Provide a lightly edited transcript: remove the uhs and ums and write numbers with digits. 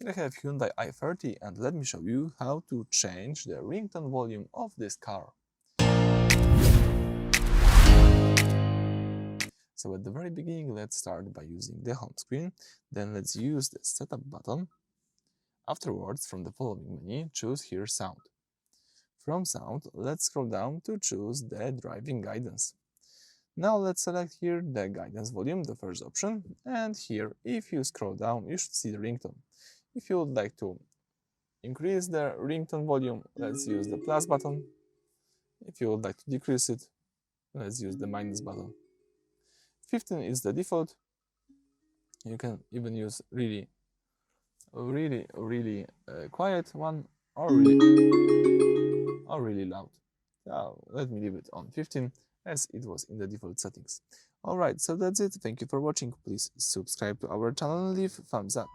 Here I have Hyundai i30 and let me show you how to change the ringtone volume of this car. So at the very beginning, let's start by using the home screen, then let's use the setup button. Afterwards, from the following menu, choose here sound. From sound, let's scroll down to choose the driving guidance. Now let's select here the guidance volume, the first option, and here, if you scroll down, you should see the ringtone. If you would like to increase the ringtone volume, let's use the plus button. If you would like to decrease it, let's use the minus button. 15 is the default. You can even use really quiet one or really loud. Now let me leave it on 15 as it was in the default settings. Alright, so that's it. Thank you for watching. Please subscribe to our channel and leave thumbs up.